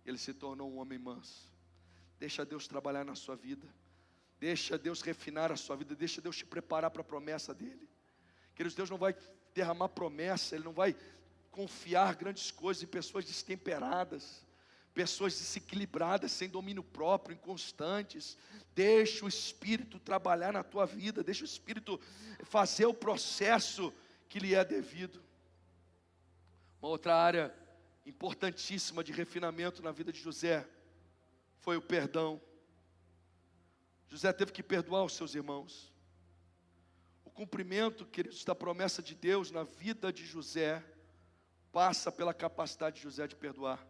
Ele se tornou um homem manso. Deixa Deus trabalhar na sua vida. Deixa Deus refinar a sua vida. Deixa Deus te preparar para a promessa dele. Queridos, Deus não vai derramar promessa. Ele não vai confiar grandes coisas em pessoas destemperadas, pessoas desequilibradas, sem domínio próprio, inconstantes. Deixa o Espírito trabalhar na tua vida. Deixa o Espírito fazer o processo que lhe é devido. Uma outra área importantíssima de refinamento na vida de José foi o perdão. José teve que perdoar os seus irmãos. O cumprimento, queridos, da promessa de Deus na vida de José passa pela capacidade de José de perdoar.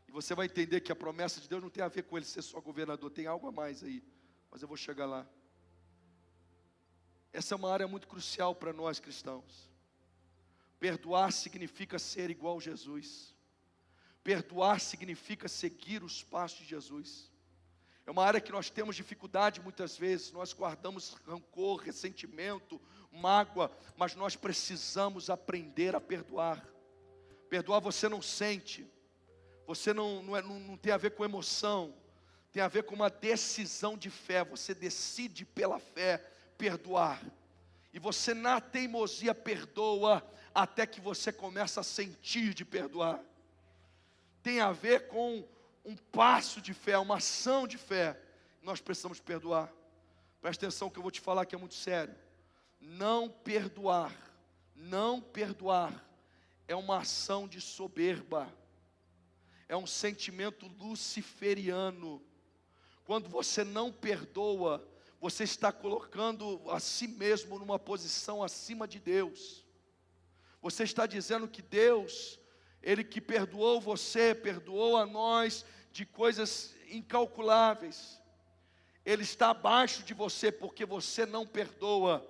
E você vai entender que a promessa de Deus não tem a ver com ele ser só governador, tem algo a mais aí, mas eu vou chegar lá. Essa é uma área muito crucial para nós cristãos. Perdoar significa ser igual a Jesus. Perdoar significa seguir os passos de Jesus. É uma área que nós temos dificuldade muitas vezes. Nós guardamos rancor, ressentimento, mágoa, mas nós precisamos aprender a perdoar. Perdoar você não sente, você não tem a ver com emoção, tem a ver com uma decisão de fé. Você decide pela fé perdoar, e você na teimosia perdoa, até que você começa a sentir de perdoar. Tem a ver com um passo de fé, uma ação de fé. Nós precisamos perdoar. Presta atenção que eu vou te falar que é muito sério. Não perdoar é uma ação de soberba, é um sentimento luciferiano. Quando você não perdoa, você está colocando a si mesmo numa posição acima de Deus. Você está dizendo que Deus, Ele que perdoou você, perdoou a nós de coisas incalculáveis, Ele está abaixo de você porque você não perdoa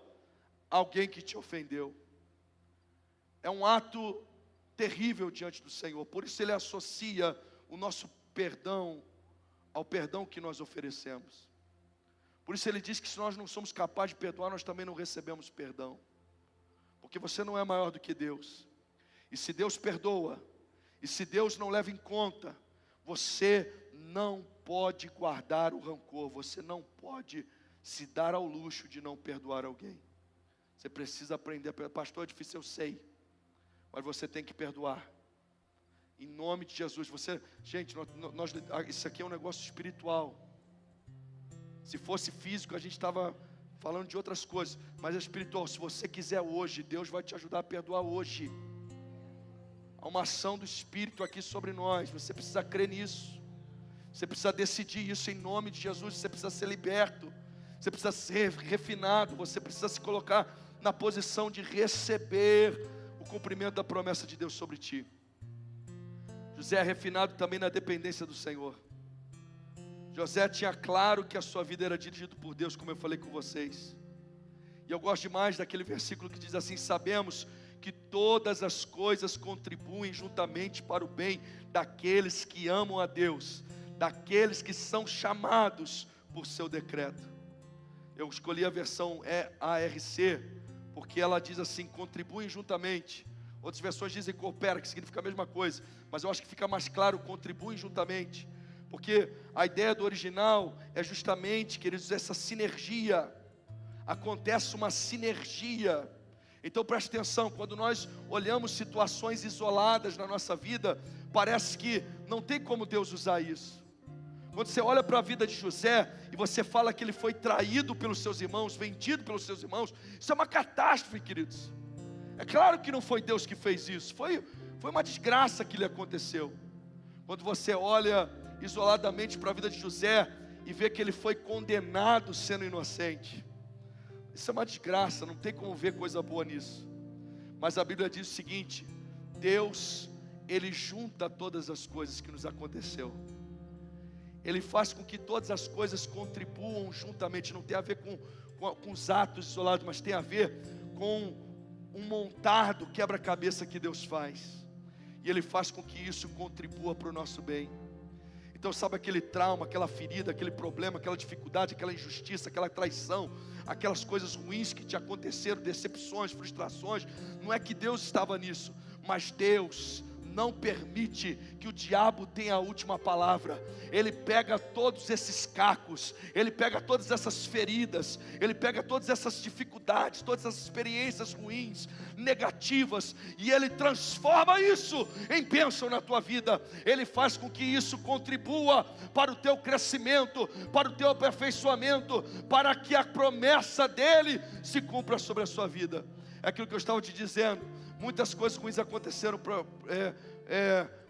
alguém que te ofendeu. É um ato terrível diante do Senhor. Por isso Ele associa o nosso perdão ao perdão que nós oferecemos. Por isso Ele diz que se nós não somos capazes de perdoar, nós também não recebemos perdão. Porque você não é maior do que Deus. E se Deus perdoa, e se Deus não leva em conta, você não pode guardar o rancor, você não pode se dar ao luxo de não perdoar alguém. Você precisa aprender, pastor, é difícil, eu sei, mas você tem que perdoar. Em nome de Jesus, gente, isso aqui é um negócio espiritual. Se fosse físico, a gente estava falando de outras coisas, mas é espiritual. Se você quiser hoje, Deus vai te ajudar a perdoar hoje. Há uma ação do Espírito aqui sobre nós, você precisa crer nisso. Você precisa decidir isso em nome de Jesus. Você precisa ser liberto, você precisa ser refinado, você precisa se colocar na posição de receber o cumprimento da promessa de Deus sobre ti. José é refinado também na dependência do Senhor. José tinha claro que a sua vida era dirigida por Deus, como eu falei com vocês. E eu gosto demais daquele versículo que diz assim: sabemos que todas as coisas contribuem juntamente para o bem daqueles que amam a Deus, daqueles que são chamados por seu decreto. Eu escolhi a versão ARC, porque ela diz assim: contribuem juntamente. Outras versões dizem coopera, que significa a mesma coisa, mas eu acho que fica mais claro, contribuem juntamente, porque a ideia do original é justamente, queridos, essa sinergia. Acontece uma sinergia. Então preste atenção, quando nós olhamos situações isoladas na nossa vida, parece que não tem como Deus usar isso. Quando você olha para a vida de José e você fala que ele foi traído pelos seus irmãos, vendido pelos seus irmãos, isso é uma catástrofe, queridos. É claro que não foi Deus que fez isso, foi uma desgraça que lhe aconteceu. Quando você olha isoladamente para a vida de José e vê que ele foi condenado sendo inocente, isso é uma desgraça, não tem como ver coisa boa nisso. Mas a Bíblia diz o seguinte: Deus, Ele junta todas as coisas que nos aconteceu. Ele faz com que todas as coisas contribuam juntamente. Não tem a ver com os atos isolados, mas tem a ver com um montar do quebra-cabeça que Deus faz. E Ele faz com que isso contribua para o nosso bem. Então sabe aquele trauma, aquela ferida, aquele problema, aquela dificuldade, aquela injustiça, aquela traição, aquelas coisas ruins que te aconteceram, decepções, frustrações, não é que Deus estava nisso, mas Deus não permite que o diabo tenha a última palavra. Ele pega todos esses cacos, ele pega todas essas feridas, ele pega todas essas dificuldades, todas essas experiências ruins, negativas, e ele transforma isso em bênção na tua vida. Ele faz com que isso contribua para o teu crescimento, para o teu aperfeiçoamento, para que a promessa dele se cumpra sobre a sua vida. É aquilo que eu estava te dizendo. Muitas coisas ruins aconteceram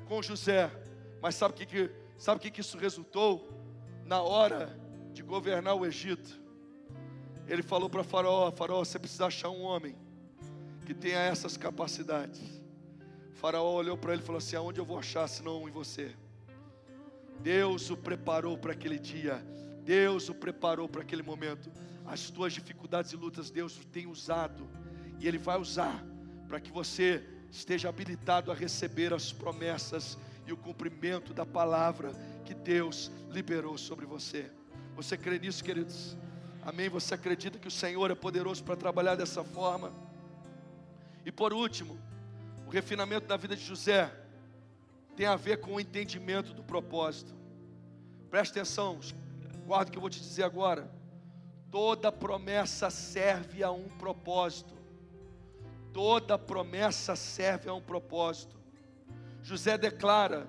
com José, mas sabe o que isso resultou? Na hora de governar o Egito, ele falou para Faraó: Faraó, você precisa achar um homem que tenha essas capacidades. Faraó olhou para ele e falou assim: aonde eu vou achar senão em você? Deus o preparou para aquele dia, Deus o preparou para aquele momento. As tuas dificuldades e lutas Deus tem usado, e Ele vai usar para que você esteja habilitado a receber as promessas e o cumprimento da palavra que Deus liberou sobre você. Você crê nisso, queridos? Amém? Você acredita que o Senhor é poderoso para trabalhar dessa forma? E por último, o refinamento da vida de José tem a ver com o entendimento do propósito. Preste atenção, guarda o que eu vou te dizer agora. Toda promessa serve a um propósito. Toda promessa serve a um propósito. José declara: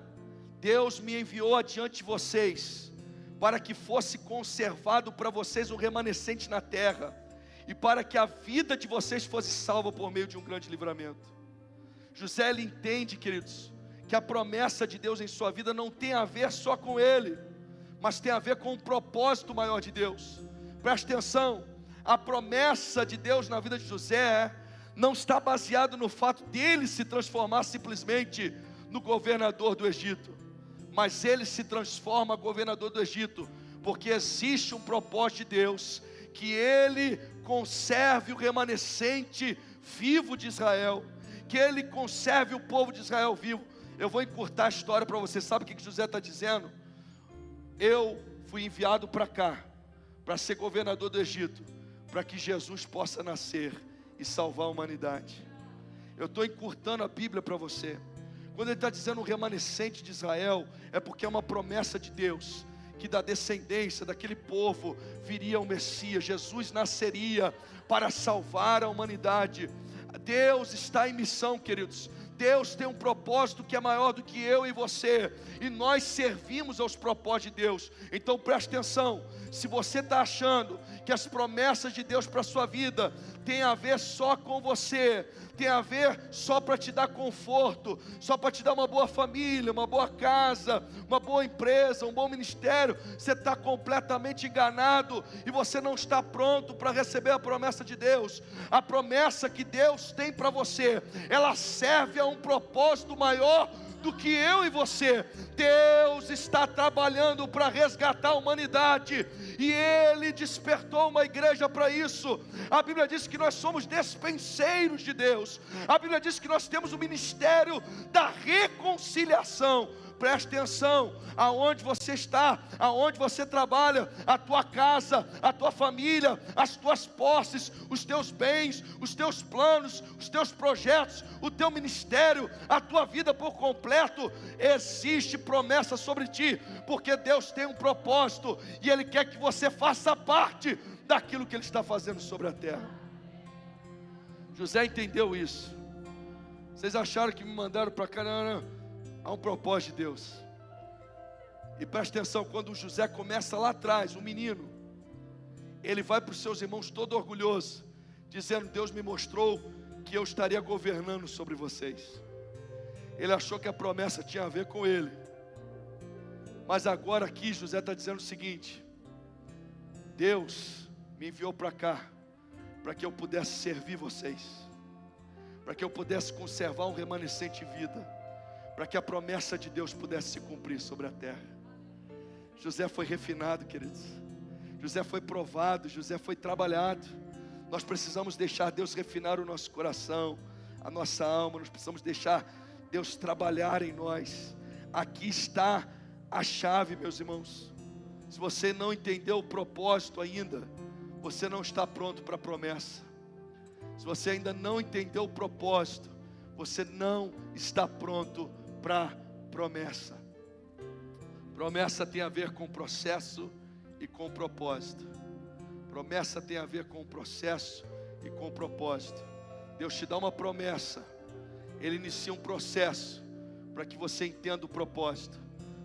Deus me enviou adiante de vocês, para que fosse conservado para vocês um remanescente na terra, e para que a vida de vocês fosse salva por meio de um grande livramento. José, ele entende, queridos, que a promessa de Deus em sua vida não tem a ver só com ele, mas tem a ver com um propósito maior de Deus. Preste atenção, a promessa de Deus na vida de José não está baseada no fato dele se transformar simplesmente no governador do Egito, mas ele se transforma governador do Egito, porque existe um propósito de Deus, que ele conserve o remanescente vivo de Israel, que ele conserve o povo de Israel vivo. Eu vou encurtar a história para você. Sabe o que José está dizendo? Eu fui enviado para cá, para ser governador do Egito, para que Jesus possa nascer e salvar a humanidade. Eu estou encurtando a Bíblia para você. Quando ele está dizendo o remanescente de Israel, é porque é uma promessa de Deus, que da descendência daquele povo viria o Messias. Jesus nasceria para salvar a humanidade. Deus está em missão, queridos. Deus tem um propósito que é maior do que eu e você, e nós servimos aos propósitos de Deus. Então preste atenção, se você está achando que as promessas de Deus para a sua vida tem a ver só com você, tem a ver só para te dar conforto, só para te dar uma boa família, uma boa casa, uma boa empresa, um bom ministério, você está completamente enganado, e você não está pronto para receber a promessa de Deus. A promessa que Deus tem para você, ela serve a um propósito maior do que eu e você. Deus está trabalhando para resgatar a humanidade, e Ele despertou uma igreja para isso. A Bíblia diz que nós somos despenseiros de Deus. A Bíblia diz que nós temos o ministério da reconciliação. Preste atenção, aonde você está, aonde você trabalha, a tua casa, a tua família, as tuas posses, os teus bens, os teus planos, os teus projetos, o teu ministério, a tua vida por completo, existe promessa sobre ti, porque Deus tem um propósito, e Ele quer que você faça parte daquilo que Ele está fazendo sobre a terra. José entendeu isso. Vocês acharam que me mandaram para cá? Não. Há um propósito de Deus. E preste atenção, quando José começa lá atrás, um menino, ele vai para os seus irmãos todo orgulhoso, dizendo: Deus me mostrou que eu estaria governando sobre vocês. Ele achou que a promessa tinha a ver com ele. Mas agora aqui José está dizendo o seguinte: Deus me enviou para cá, para que eu pudesse servir vocês, para que eu pudesse conservar um remanescente em vida, para que a promessa de Deus pudesse se cumprir sobre a terra. José foi refinado, queridos. José foi provado, José foi trabalhado. Nós precisamos deixar Deus refinar o nosso coração, a nossa alma. Nós precisamos deixar Deus trabalhar em nós. Aqui está a chave, meus irmãos. Se você não entendeu o propósito ainda, você não está pronto para a promessa. Se você ainda não entendeu o propósito, você não está pronto para a promessa. Promessa tem a ver com processo e com propósito. Promessa tem a ver com processo e com propósito. Deus te dá uma promessa, Ele inicia um processo para que você entenda o propósito.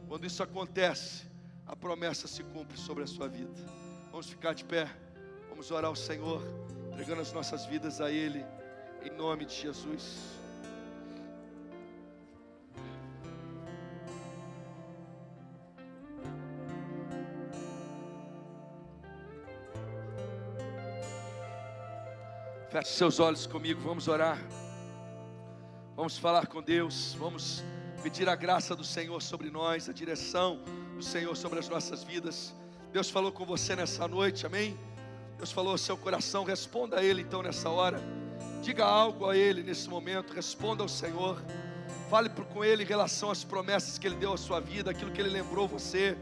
Quando isso acontece, a promessa se cumpre sobre a sua vida. Vamos ficar de pé, vamos orar ao Senhor, entregando as nossas vidas a Ele, em nome de Jesus. Feche seus olhos comigo, vamos orar. Vamos falar com Deus, vamos pedir a graça do Senhor sobre nós, a direção do Senhor sobre as nossas vidas. Deus falou com você nessa noite, amém? Deus falou ao seu coração, responda a Ele então nessa hora. Diga algo a Ele nesse momento, responda ao Senhor. Fale com Ele em relação às promessas que Ele deu à sua vida, aquilo que Ele lembrou você,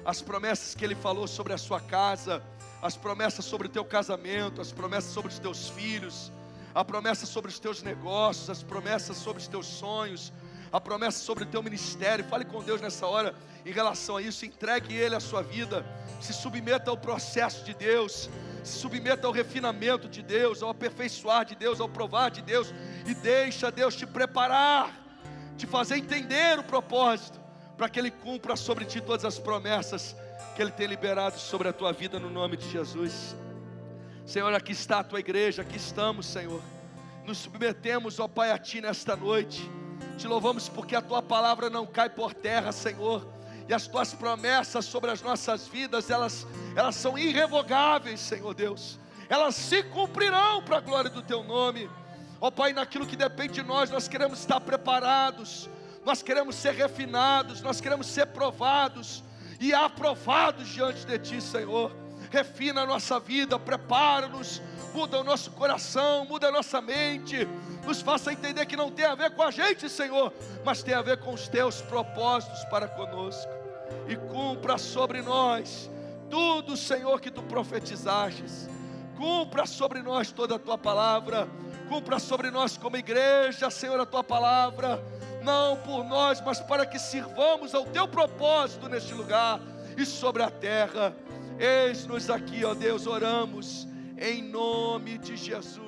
as promessas que Ele falou sobre a sua casa, as promessas sobre o teu casamento, as promessas sobre os teus filhos, a promessa sobre os teus negócios, as promessas sobre os teus sonhos, a promessa sobre o teu ministério. Fale com Deus nessa hora em relação a isso. Entregue Ele a sua vida, se submeta ao processo de Deus, se submeta ao refinamento de Deus, ao aperfeiçoar de Deus, ao provar de Deus, e deixa Deus te preparar, te fazer entender o propósito, para que Ele cumpra sobre ti todas as promessas que Ele tem liberado sobre a tua vida, no nome de Jesus. Senhor, aqui está a tua igreja, aqui estamos, Senhor. Nos submetemos, ó Pai, a Ti nesta noite. Te louvamos porque a Tua palavra não cai por terra, Senhor. E as Tuas promessas sobre as nossas vidas, elas são irrevogáveis, Senhor Deus. Elas se cumprirão para a glória do Teu nome. Ó Pai, naquilo que depende de nós, nós queremos estar preparados. Nós queremos ser refinados, nós queremos ser provados e aprovados diante de Ti, Senhor. Refina a nossa vida, prepara-nos, muda o nosso coração, muda a nossa mente, nos faça entender que não tem a ver com a gente, Senhor, mas tem a ver com os Teus propósitos para conosco. E cumpra sobre nós tudo, Senhor, que Tu profetizastes. Cumpra sobre nós toda a Tua palavra. Cumpra sobre nós como igreja, Senhor, a Tua palavra. Não por nós, mas para que sirvamos ao Teu propósito neste lugar e sobre a terra. Eis-nos aqui, ó Deus, oramos em nome de Jesus.